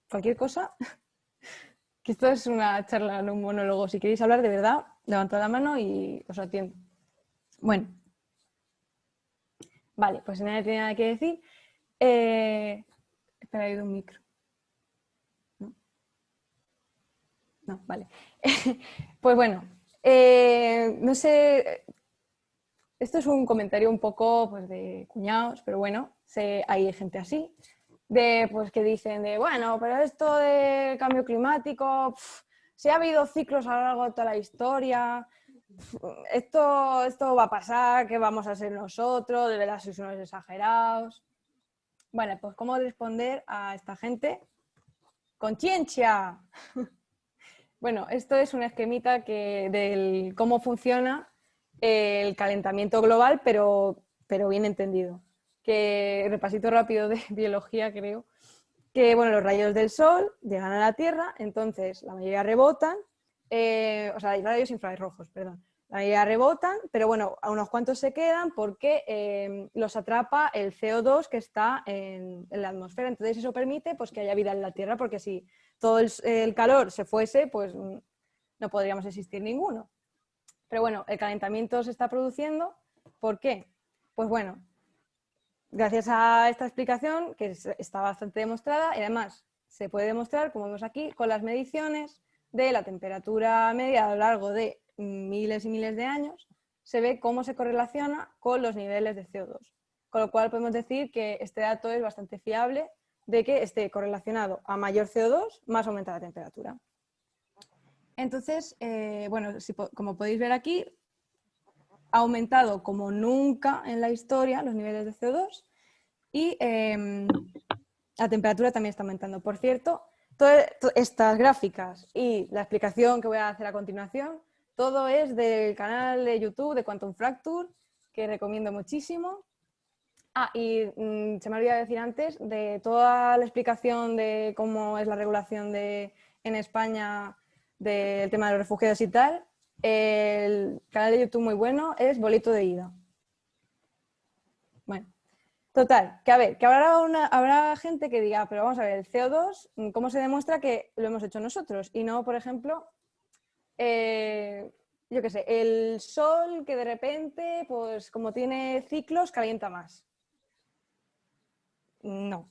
Cualquier cosa. Que esto es una charla, no un monólogo. Si queréis hablar de verdad, levantad la mano y os atiendo. Bueno. Vale, pues nadie tiene nada que decir. Espera, hay un micro. No, vale. Pues bueno, no sé, esto es un comentario un poco pues, de cuñados, pero bueno, hay gente así, pues, que dicen bueno, pero esto del cambio climático, si ha habido ciclos a lo largo de toda la historia, esto va a pasar, ¿qué vamos a ser nosotros? De verdad sois unos exagerados. Bueno, pues ¿cómo responder a esta gente? ¡Conciencia! Bueno, esto es una esquemita del cómo funciona el calentamiento global, pero bien entendido. Que repasito rápido de biología, creo. Que bueno, los rayos del sol llegan a la Tierra, entonces la mayoría rebotan, o sea, hay rayos infrarrojos, perdón. La mayoría rebotan, pero bueno, a unos cuantos se quedan porque los atrapa el CO2 que está en la atmósfera. Entonces eso permite pues, que haya vida en la Tierra, porque si todo el calor se fuese, pues no podríamos existir ninguno. Pero bueno, el calentamiento se está produciendo. ¿Por qué? Pues bueno, gracias a esta explicación, que está bastante demostrada, y además se puede demostrar, como vemos aquí, con las mediciones de la temperatura media a lo largo de miles y miles de años, se ve cómo se correlaciona con los niveles de CO2. Con lo cual podemos decir que este dato es bastante fiable de que esté correlacionado a mayor CO2, más aumenta la temperatura. Entonces, bueno, como podéis ver aquí, ha aumentado como nunca en la historia los niveles de CO2 y la temperatura también está aumentando. Por cierto, todas estas gráficas y la explicación que voy a hacer a continuación, todo es del canal de YouTube de Quantum Fracture, que recomiendo muchísimo. Y se me olvidó decir antes de toda la explicación de cómo es la regulación en España del tema de los refugiados y tal. El canal de YouTube muy bueno es Bolito de Ida. Bueno, total, que a ver, que habrá gente que diga, pero vamos a ver, el CO2, ¿cómo se demuestra que lo hemos hecho nosotros? Y no, por ejemplo, yo qué sé, el sol que de repente, pues como tiene ciclos, calienta más. No.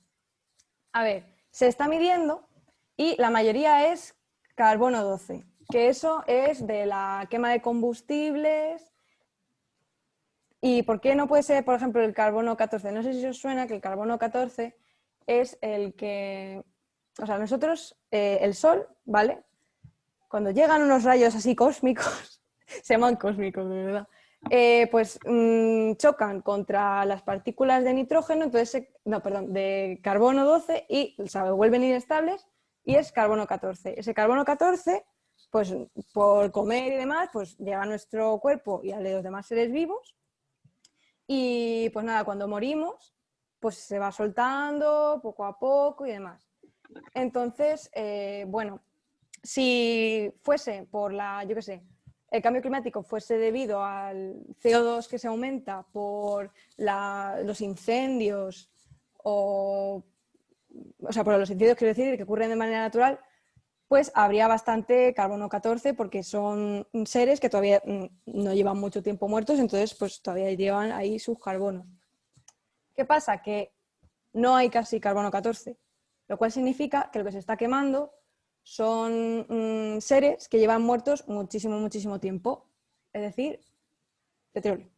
A ver, se está midiendo y la mayoría es carbono 12, que eso es de la quema de combustibles. ¿Y por qué no puede ser, por ejemplo, el carbono 14? No sé si os suena que el carbono 14 es el que... O sea, nosotros, el Sol, ¿vale? Cuando llegan unos rayos así cósmicos, se llaman cósmicos, de verdad, pues chocan contra las partículas de nitrógeno, entonces, de carbono 12 y se vuelven inestables y es carbono 14. Ese carbono 14, pues por comer y demás, pues llega a nuestro cuerpo y al de los demás seres vivos y pues nada, cuando morimos, pues se va soltando poco a poco y demás. Entonces, bueno, si fuese por yo qué sé, el cambio climático fuese debido al CO2 que se aumenta por los incendios o sea, por los incendios, quiero decir, que ocurren de manera natural, pues habría bastante carbono 14 porque son seres que todavía no llevan mucho tiempo muertos, entonces pues todavía llevan ahí sus carbonos. ¿Qué pasa? Que no hay casi carbono 14, lo cual significa que lo que se está quemando son seres que llevan muertos muchísimo, muchísimo tiempo, es decir, petróleo.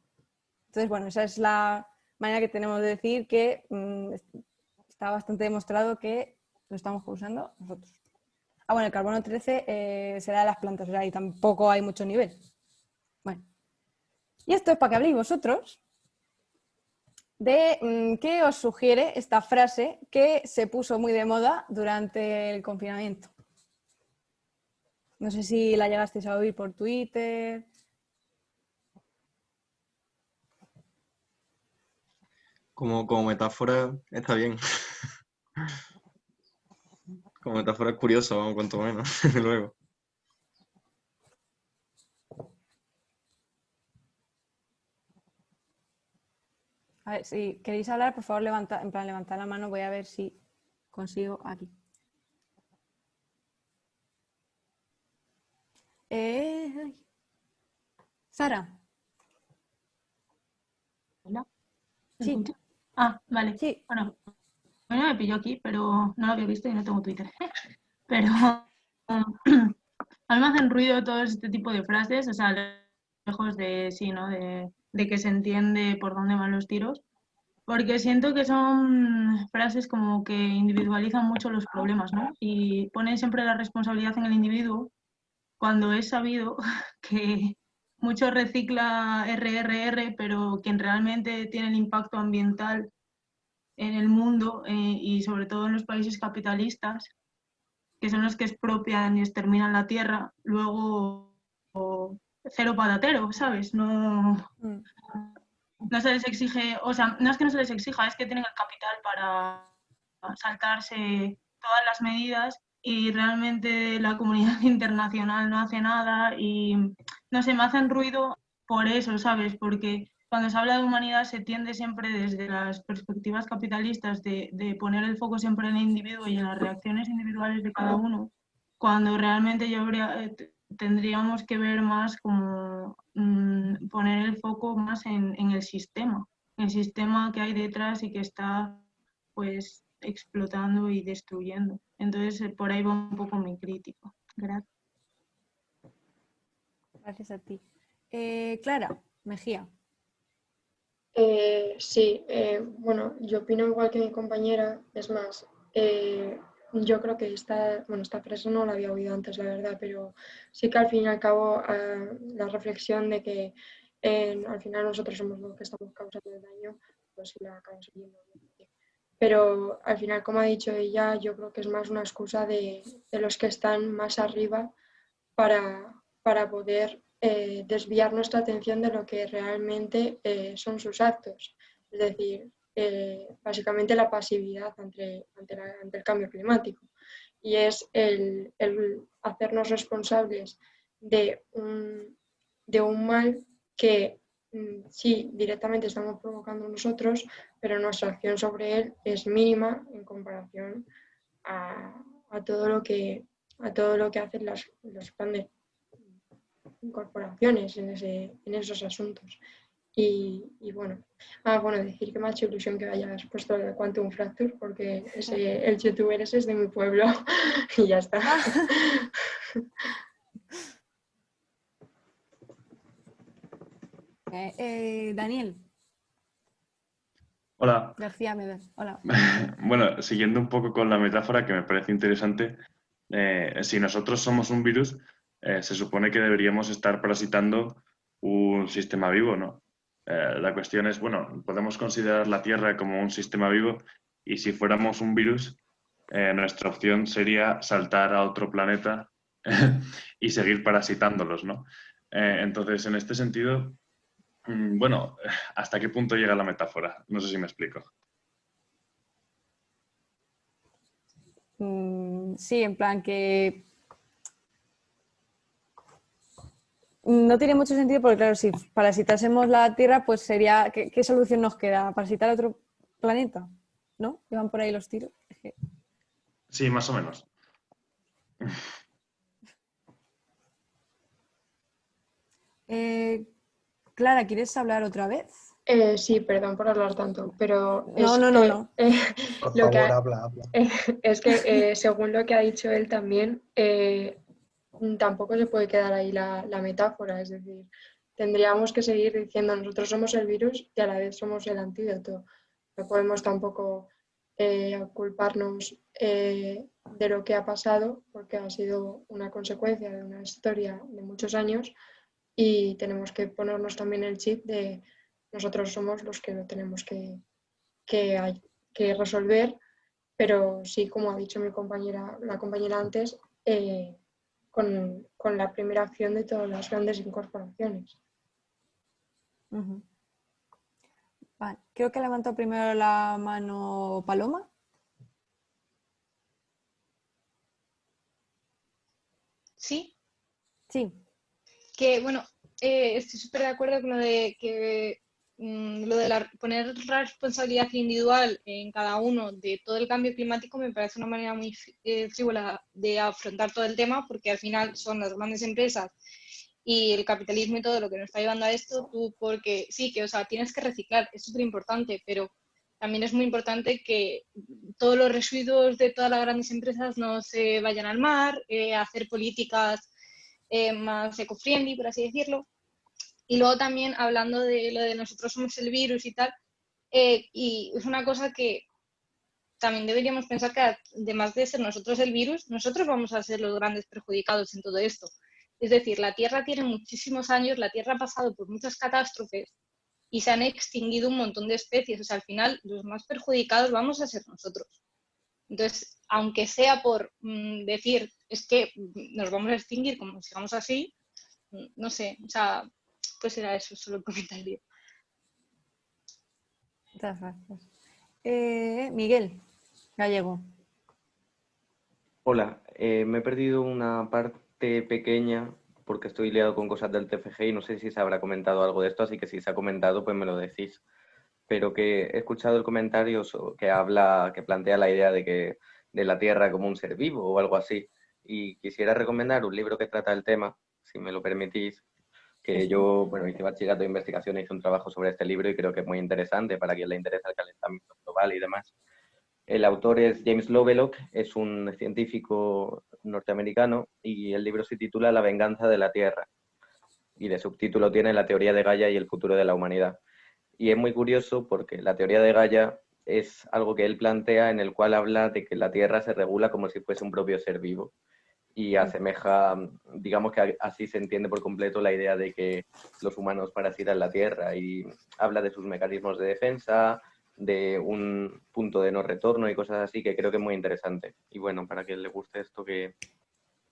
Entonces, bueno, esa es la manera que tenemos de decir que está bastante demostrado que lo estamos usando nosotros. Bueno, el carbono 13 será de las plantas, o sea, y tampoco hay mucho nivel. Bueno, y esto es para que habléis vosotros de qué os sugiere esta frase que se puso muy de moda durante el confinamiento. No sé si la llegasteis a oír por Twitter. Como metáfora está bien. Como metáfora es curioso, vamos, cuanto menos, luego. A ver, si queréis hablar, por favor, levantad la mano. Voy a ver si consigo aquí. Ay. Sara. Hola. ¿Me Sí. escuchas? Ah, vale. Sí. Bueno, a mí no me pilló aquí, pero no lo había visto y no tengo Twitter. Pero a mí me hacen ruido todo este tipo de frases, o sea, lejos de sí, ¿no? De que se entiende por dónde van los tiros, porque siento que son frases como que individualizan mucho los problemas, ¿no? Y ponen siempre la responsabilidad en el individuo, cuando es sabido que mucho recicla RRR, pero quien realmente tiene el impacto ambiental en el mundo y sobre todo en los países capitalistas, que son los que expropian y exterminan la tierra, luego cero patatero, ¿sabes? No, Mm. no se les exige, o sea, no es que no se les exija, es que tienen el capital para saltarse todas las medidas y realmente la comunidad internacional no hace nada y no sé, me hacen ruido por eso, ¿sabes? Porque cuando se habla de humanidad se tiende siempre desde las perspectivas capitalistas de poner el foco siempre en el individuo y en las reacciones individuales de cada uno, cuando realmente tendríamos que ver más como poner el foco más en el sistema que hay detrás y que está pues explotando y destruyendo. Entonces por ahí va un poco mi crítica. Gracias. Gracias a ti. Clara Mejía. Sí, bueno, yo opino igual que mi compañera, es más, yo creo que esta frase no la había oído antes, la verdad, pero sí que al fin y al cabo la reflexión de que al final nosotros somos los que estamos causando el daño, pues sí la acabamos oyendo. Pero al final, como ha dicho ella, yo creo que es más una excusa de los que están más arriba para poder desviar nuestra atención de lo que realmente son sus actos. Es decir, básicamente la pasividad ante el cambio climático. Y es el hacernos responsables de un mal que sí, directamente estamos provocando nosotros, pero nuestra acción sobre él es mínima en comparación a todo lo que hacen las grandes corporaciones en esos asuntos. Y bueno, decir que me ha hecho ilusión que hayas puesto el Quantum Fracture, porque el youtuber ese es de mi pueblo y ya está. Daniel Hola. García Medel. Hola. Bueno, siguiendo un poco con la metáfora que me parece interesante, si nosotros somos un virus, se supone que deberíamos estar parasitando un sistema vivo, ¿no? La cuestión es, bueno, podemos considerar la Tierra como un sistema vivo y si fuéramos un virus, nuestra opción sería saltar a otro planeta y seguir parasitándolos, ¿no? Entonces, en este sentido, bueno, ¿hasta qué punto llega la metáfora? No sé si me explico. Sí, en plan que no tiene mucho sentido porque, claro, si parasitásemos la Tierra, pues sería... ¿Qué solución nos queda? ¿Parasitar otro planeta? ¿No? ¿Llevan por ahí los tiros? Sí, más o menos. Clara, ¿quieres hablar otra vez? Sí, perdón por hablar tanto, pero No. Por lo que favor, habla. es que según lo que ha dicho él también, tampoco se puede quedar ahí la metáfora, es decir, tendríamos que seguir diciendo nosotros somos el virus y a la vez somos el antídoto. No podemos tampoco culparnos de lo que ha pasado porque ha sido una consecuencia de una historia de muchos años y tenemos que ponernos también el chip de nosotros somos los que lo tenemos que resolver, pero sí, como ha dicho la compañera antes, con la primera acción de todas las grandes incorporaciones. Ujú. Vale. Creo que levantó primero la mano Paloma. Sí, Sí. que bueno, estoy súper de acuerdo con lo de que poner la responsabilidad individual en cada uno de todo el cambio climático me parece una manera muy frívola de afrontar todo el tema, porque al final son las grandes empresas y el capitalismo y todo lo que nos está llevando a esto, tú porque sí, que o sea, tienes que reciclar, es súper importante, pero también es muy importante que todos los residuos de todas las grandes empresas no se vayan al mar, hacer políticas más eco-friendly, por así decirlo. Y luego también hablando de lo de nosotros somos el virus y tal, y es una cosa que también deberíamos pensar que además de ser nosotros el virus, nosotros vamos a ser los grandes perjudicados en todo esto. Es decir, la Tierra tiene muchísimos años, la Tierra ha pasado por muchas catástrofes y se han extinguido un montón de especies. O sea, al final los más perjudicados vamos a ser nosotros. Entonces, aunque sea por decir, es que nos vamos a extinguir como sigamos así, no sé, o sea, pues era eso, solo el comentario. Muchas gracias. Miguel Gallego. Hola, me he perdido una parte pequeña porque estoy liado con cosas del TFG y no sé si se habrá comentado algo de esto, así que si se ha comentado, pues me lo decís. Pero que he escuchado el comentario que plantea la idea de la Tierra como un ser vivo o algo así. Y quisiera recomendar un libro que trata el tema, si me lo permitís, que yo, bueno, hice bachillerato de investigación e hice un trabajo sobre este libro y creo que es muy interesante para quien le interesa el calentamiento global y demás. El autor es James Lovelock, es un científico norteamericano y el libro se titula La venganza de la Tierra y de subtítulo tiene La teoría de Gaia y el futuro de la humanidad. Y es muy curioso porque la teoría de Gaia es algo que él plantea en el cual habla de que la Tierra se regula como si fuese un propio ser vivo y asemeja, digamos que así se entiende por completo la idea de que los humanos parasitan la Tierra y habla de sus mecanismos de defensa, de un punto de no retorno y cosas así que creo que es muy interesante. Y bueno, para quien le guste esto, que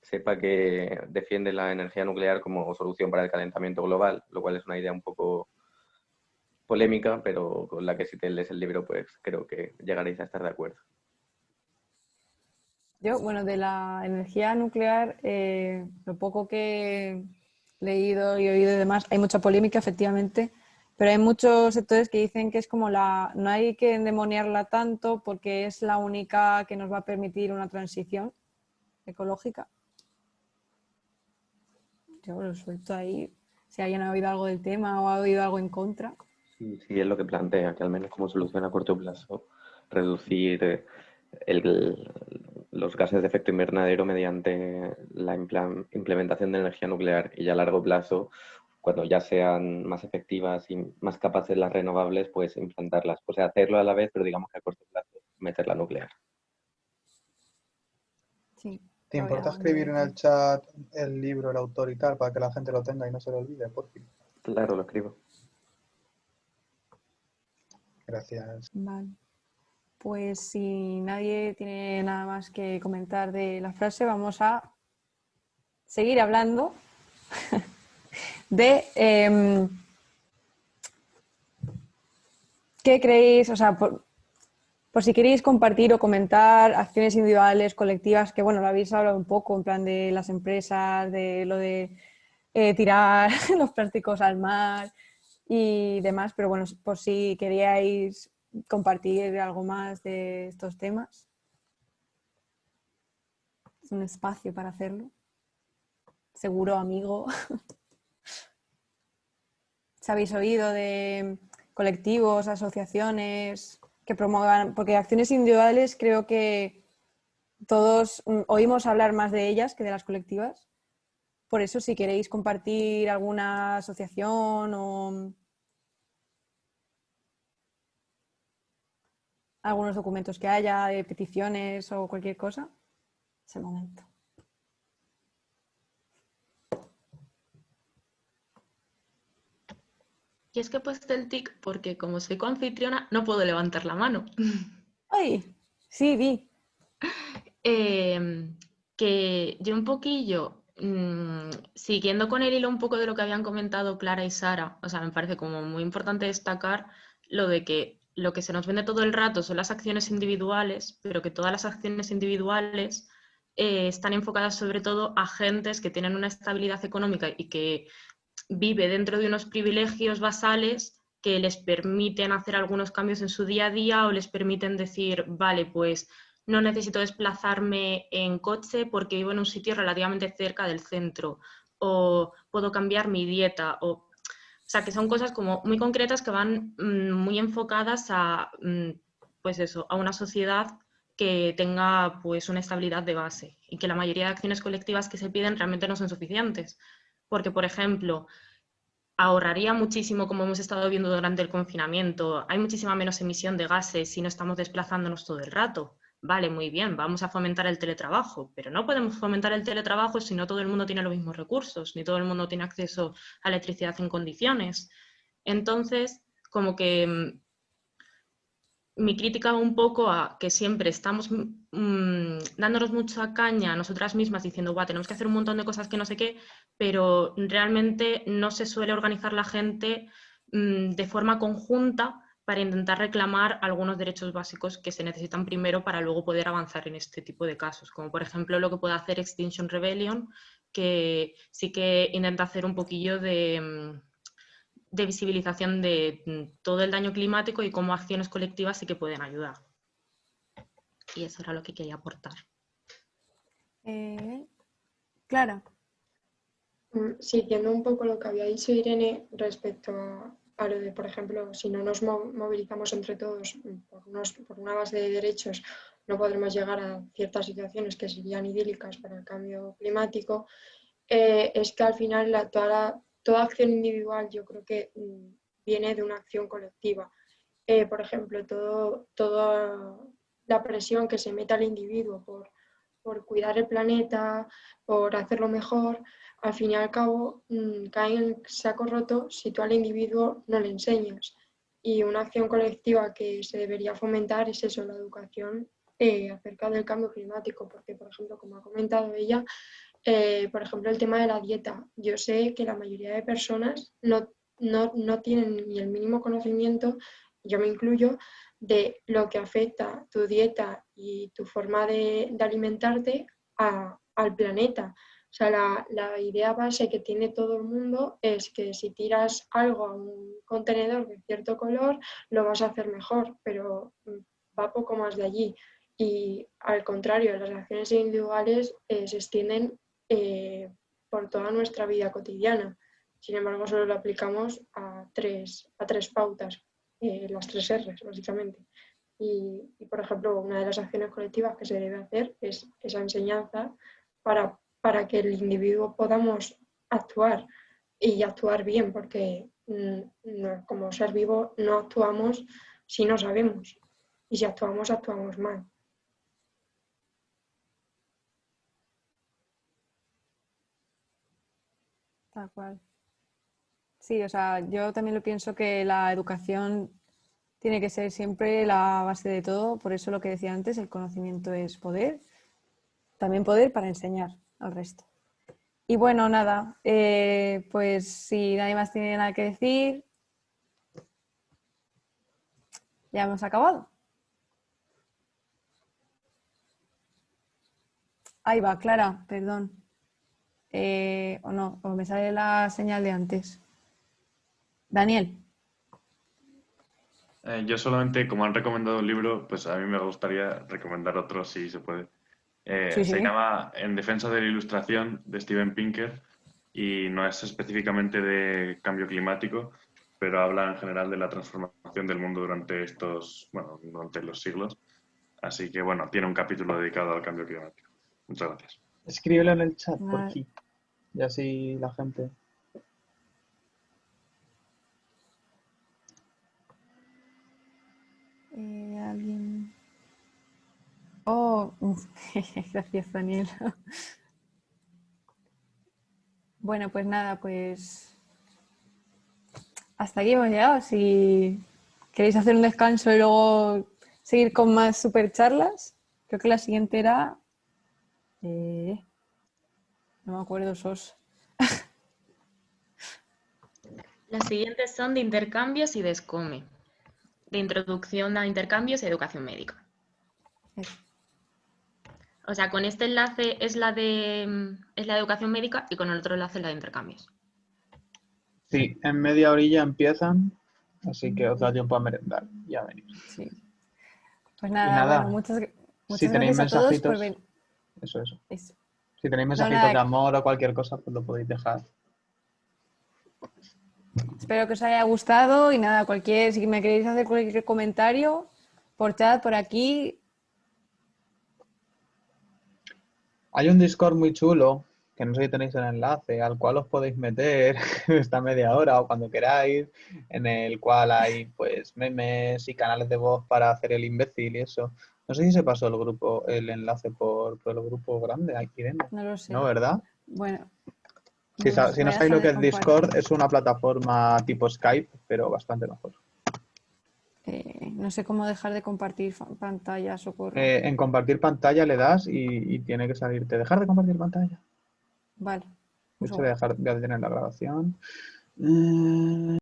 sepa que defiende la energía nuclear como solución para el calentamiento global, lo cual es una idea un poco polémica, pero con la que si te lees el libro, pues creo que llegaréis a estar de acuerdo. Yo, bueno, de la energía nuclear, lo poco que he leído y oído y demás, hay mucha polémica, efectivamente, pero hay muchos sectores que dicen que es como no hay que endemoniarla tanto porque es la única que nos va a permitir una transición ecológica. Yo lo suelto ahí, si alguien ha oído algo del tema o ha oído algo en contra. Sí, es lo que plantea, que al menos como solución a corto plazo, reducir los gases de efecto invernadero mediante la implementación de energía nuclear y ya a largo plazo, cuando ya sean más efectivas y más capaces las renovables, pues implantarlas. O sea, hacerlo a la vez, pero digamos que a corto plazo meter la nuclear. Sí. ¿Te importa escribir en el chat el libro, el autor y tal, para que la gente lo tenga y no se lo olvide, por fin? Claro, lo escribo. Gracias. Vale. Pues si nadie tiene nada más que comentar de la frase, vamos a seguir hablando de qué creéis, o sea, por si queréis compartir o comentar acciones individuales, colectivas, que bueno, lo habéis hablado un poco, en plan de las empresas, de lo de tirar los plásticos al mar y demás, pero bueno, por si queríais compartir algo más de estos temas. Es un espacio para hacerlo. Seguro, amigo. ¿Se habéis oído de colectivos, asociaciones que promuevan? Porque acciones individuales creo que todos oímos hablar más de ellas que de las colectivas. Por eso, si queréis compartir alguna asociación o algunos documentos que haya, de peticiones o cualquier cosa, es el momento. Y es que he puesto el tic porque como soy coanfitriona no puedo levantar la mano. ¡Ay! Sí, vi. Que yo un poquillo siguiendo con el hilo un poco de lo que habían comentado Clara y Sara, o sea, me parece como muy importante destacar lo de que lo que se nos vende todo el rato son las acciones individuales, pero que todas las acciones individuales están enfocadas sobre todo a gentes que tienen una estabilidad económica y que vive dentro de unos privilegios basales que les permiten hacer algunos cambios en su día a día o les permiten decir, vale, pues no necesito desplazarme en coche porque vivo en un sitio relativamente cerca del centro, o puedo cambiar mi dieta, o sea, que son cosas como muy concretas que van muy enfocadas a, pues eso, a una sociedad que tenga pues una estabilidad de base y que la mayoría de acciones colectivas que se piden realmente no son suficientes. Porque, por ejemplo, ahorraría muchísimo, como hemos estado viendo durante el confinamiento. Hay muchísima menos emisión de gases si no estamos desplazándonos todo el rato. Vale, muy bien, vamos a fomentar el teletrabajo, pero no podemos fomentar el teletrabajo si no todo el mundo tiene los mismos recursos, ni todo el mundo tiene acceso a electricidad en condiciones. Entonces, como que mi crítica un poco a que siempre estamos dándonos mucha caña a nosotras mismas diciendo, guau, tenemos que hacer un montón de cosas que no sé qué, pero realmente no se suele organizar la gente de forma conjunta para intentar reclamar algunos derechos básicos que se necesitan primero para luego poder avanzar en este tipo de casos, como por ejemplo lo que puede hacer Extinction Rebellion, que sí que intenta hacer un poquillo de visibilización de todo el daño climático y cómo acciones colectivas sí que pueden ayudar. Y eso era lo que quería aportar. Clara. Siguiendo un poco lo que había dicho Irene respecto a lo de, por ejemplo, si no nos movilizamos entre todos por una base de derechos, no podremos llegar a ciertas situaciones que serían idílicas para el cambio climático, es que al final toda acción individual yo creo que viene de una acción colectiva. Por ejemplo, toda la presión que se mete al individuo por cuidar el planeta, por hacerlo mejor, al fin y al cabo cae en saco roto si tú al individuo no le enseñas. Y una acción colectiva que se debería fomentar es eso, la educación acerca del cambio climático, porque, por ejemplo, como ha comentado ella, por ejemplo, el tema de la dieta. Yo sé que la mayoría de personas no tienen ni el mínimo conocimiento, yo me incluyo, de lo que afecta tu dieta y tu forma de alimentarte al planeta. O sea, la idea base que tiene todo el mundo es que si tiras algo a un contenedor de cierto color, lo vas a hacer mejor, pero va poco más de allí. Y al contrario, las acciones individuales se extienden por toda nuestra vida cotidiana. Sin embargo, solo lo aplicamos a tres pautas, las 3 R's, básicamente. Y, por ejemplo, una de las acciones colectivas que se debe hacer es esa enseñanza para que el individuo podamos actuar y actuar bien, porque como ser vivo no actuamos si no sabemos. Y si actuamos, actuamos mal. Tal cual. Sí, o sea, yo también lo pienso que la educación tiene que ser siempre la base de todo, por eso lo que decía antes, el conocimiento es poder, también poder para enseñar al resto. Y bueno, nada, pues si nadie más tiene nada que decir, ya hemos acabado. Ahí va, Clara, perdón. O no, o me sale la señal de antes. Daniel. Yo solamente, como han recomendado un libro, pues a mí me gustaría recomendar otro si se puede. Sí, Se sí. llama En defensa de la ilustración, de Steven Pinker, y no es específicamente de cambio climático, pero habla en general de la transformación del mundo durante durante los siglos. Así que, bueno, tiene un capítulo dedicado al cambio climático. Muchas gracias. Escríbelo en el chat por Vale. aquí. Y así la gente. ¿Alguien? Oh, gracias, Daniel. Bueno, pues nada, pues hasta aquí hemos llegado. Si queréis hacer un descanso y luego seguir con más super charlas, creo que la siguiente era... no No me acuerdo, SOS. Las siguientes son de intercambios y de SCOME, de introducción a intercambios y educación médica. Eso. O sea, con este enlace es la de educación médica y con el otro enlace la de intercambios. Sí, en media orilla empiezan, así que os da tiempo a merendar. Ya venís. Sí. Pues Y nada, nada, bueno, muchas si tenéis gracias a todos por mensajitos, venir. eso. Eso. Si tenéis No, mensajitos nada, de amor o cualquier cosa, pues lo podéis dejar. espero que os haya gustado y nada, si me queréis hacer cualquier comentario por chat, por aquí, Hay un Discord muy chulo, que no sé si tenéis el enlace, al cual os podéis meter esta media hora o cuando queráis, en el cual hay pues memes y canales de voz para hacer el imbécil y eso. No sé si se pasó el enlace por el grupo grande aquí dentro. no lo sé. ¿No, verdad? Bueno, Si voy no a sabéis dejar lo de que es compartir. Discord, es una plataforma tipo Skype, pero bastante mejor. No sé cómo dejar de compartir pantalla, socorro. En compartir pantalla le das y tiene que salirte. Dejar de compartir pantalla. Vale. De un hecho, segundo. voy a detener la grabación.